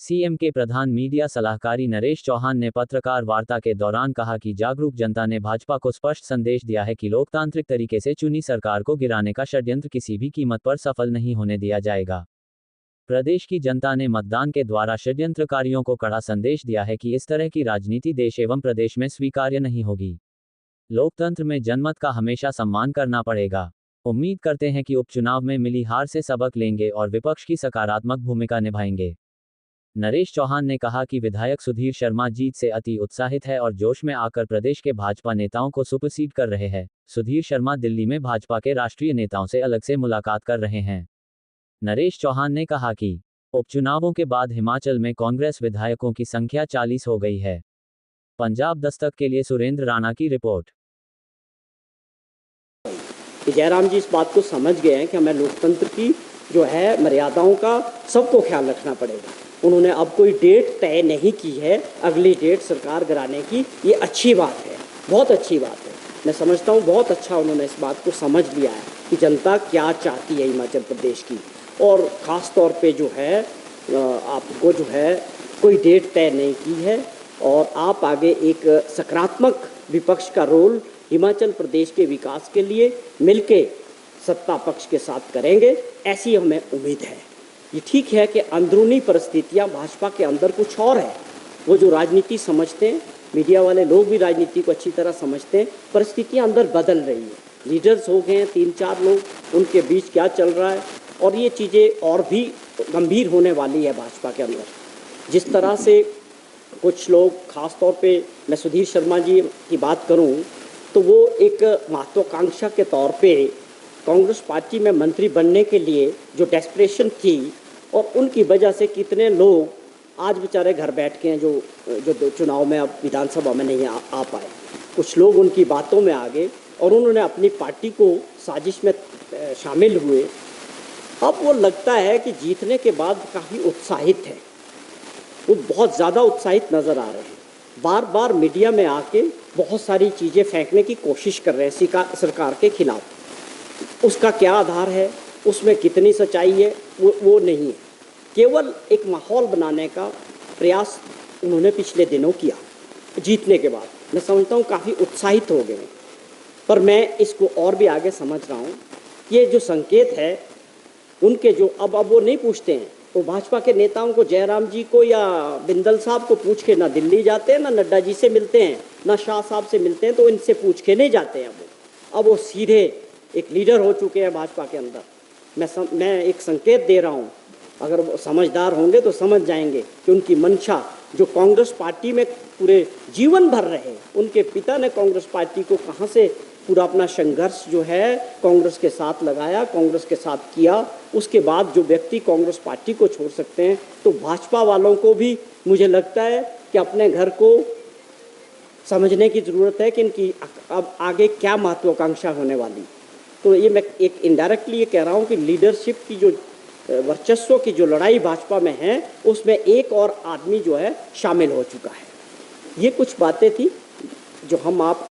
CM के प्रधान media सलाहकारी Naresh Chauhan ने पत्रकार वार्ता के दौरान कहा कि जागरूक जनता ने भाजपा को स्पष्ट संदेश दिया है कि लोकतांत्रिक तरीके से चुनी सरकार को गिराने का षड्यंत्र किसी भी कीमत पर सफल नहीं होने दिया जाएगा। प्रदेश की जनता ने मतदान के द्वारा षड्यंत्रकारियों को कड़ा संदेश दिया है कि इस तरह की राजनीति देश एवं प्रदेश में स्वीकार्य नहीं होगी। लोकतंत्र में जनमत का हमेशा सम्मान करना पड़ेगा। उम्मीद करते हैं कि उपचुनाव में मिली हार से सबक लेंगे और विपक्ष की सकारात्मक भूमिका निभाएंगे। नरेश चौहान ने कहा कि विधायक सुधीर शर्मा जीत से अति उत्साहित है और जोश में आकर प्रदेश के भाजपा नेताओं को सुपरसीड कर रहे हैं। सुधीर शर्मा दिल्ली में भाजपा के राष्ट्रीय नेताओं से अलग से मुलाकात कर रहे हैं। नरेश चौहान ने कहा कि उपचुनावों के बाद हिमाचल में कांग्रेस विधायकों की संख्या 40 हो गई है। पंजाब दस्तक के लिए सुरेंद्र राणा की रिपोर्ट। जयराम जी इस बात को समझ गए हैं कि हमें लोकतंत्र की जो है मर्यादाओं का सबको ख्याल रखना पड़ेगा। उन्होंने अब कोई डेट तय नहीं की है अगली डेट सरकार गिराने की। ये अच्छी बात है, बहुत अच्छी बात है। मैं समझता हूँ बहुत अच्छा उन्होंने इस बात को समझ लिया है कि जनता क्या चाहती है हिमाचल प्रदेश की। और ख़ास तौर पे जो है आपको जो है कोई डेट तय नहीं की है और आप आगे एक सकारात्मक विपक्ष का रोल हिमाचल प्रदेश के विकास के लिए मिलके सत्ता पक्ष के साथ करेंगे, ऐसी हमें उम्मीद है। ये ठीक है कि अंदरूनी परिस्थितियां भाजपा के अंदर कुछ और है। वो जो राजनीति समझते हैं, मीडिया वाले लोग भी राजनीति को अच्छी तरह समझते हैं, परिस्थितियां अंदर बदल रही हैं। लीडर्स हो गए हैं 3-4 लोग, उनके बीच क्या चल रहा है और ये चीज़ें और भी गंभीर होने वाली है भाजपा के अंदर। जिस तरह से कुछ लोग, ख़ास तौर पे मैं सुधीर शर्मा जी की बात करूं तो वो एक महत्वाकांक्षा के तौर पे कांग्रेस पार्टी में मंत्री बनने के लिए जो डेस्परेशन थी और उनकी वजह से कितने लोग आज बेचारे घर बैठ के हैं जो चुनाव में अब विधानसभा में नहीं आ पाए। कुछ लोग उनकी बातों में आ गए और उन्होंने अपनी पार्टी को साजिश में शामिल हुए। अब वो लगता है कि जीतने के बाद काफ़ी उत्साहित है, वो बहुत ज़्यादा उत्साहित नज़र आ रहे हैं। बार बार मीडिया में आके बहुत सारी चीज़ें फेंकने की कोशिश कर रहे हैं सरकार के खिलाफ। उसका क्या आधार है, उसमें कितनी सच्चाई है, वो नहीं है। केवल एक माहौल बनाने का प्रयास उन्होंने पिछले दिनों किया जीतने के बाद। मैं समझता हूँ काफ़ी उत्साहित हो गए, पर मैं इसको और भी आगे समझ रहा हूँ। ये जो संकेत है उनके जो अब वो नहीं पूछते हैं, वो भाजपा के नेताओं को, जयराम जी को या बिंदल साहब को पूछ के ना दिल्ली जाते हैं, ना नड्डा जी से मिलते हैं, ना शाह साहब से मिलते हैं, तो इनसे पूछ के नहीं जाते हैं। अब वो सीधे एक लीडर हो चुके हैं भाजपा के अंदर। मैं एक संकेत दे रहा हूँ, अगर वो समझदार होंगे तो समझ जाएंगे कि उनकी मंशा जो कांग्रेस पार्टी में पूरे जीवन भर रहे, उनके पिता ने कांग्रेस पार्टी को कहाँ से पूरा अपना संघर्ष जो है कांग्रेस के साथ लगाया, कांग्रेस के साथ किया, उसके बाद जो व्यक्ति कांग्रेस पार्टी को छोड़ सकते हैं, तो भाजपा वालों को भी मुझे लगता है कि अपने घर को समझने की ज़रूरत है कि इनकी अब आगे क्या महत्वाकांक्षा होने वाली। तो ये मैं एक इनडायरेक्टली ये कह रहा हूँ कि लीडरशिप की जो वर्चस्व की जो लड़ाई भाजपा में है, उसमें एक और आदमी जो है शामिल हो चुका है। ये कुछ बातें थी जो हम आप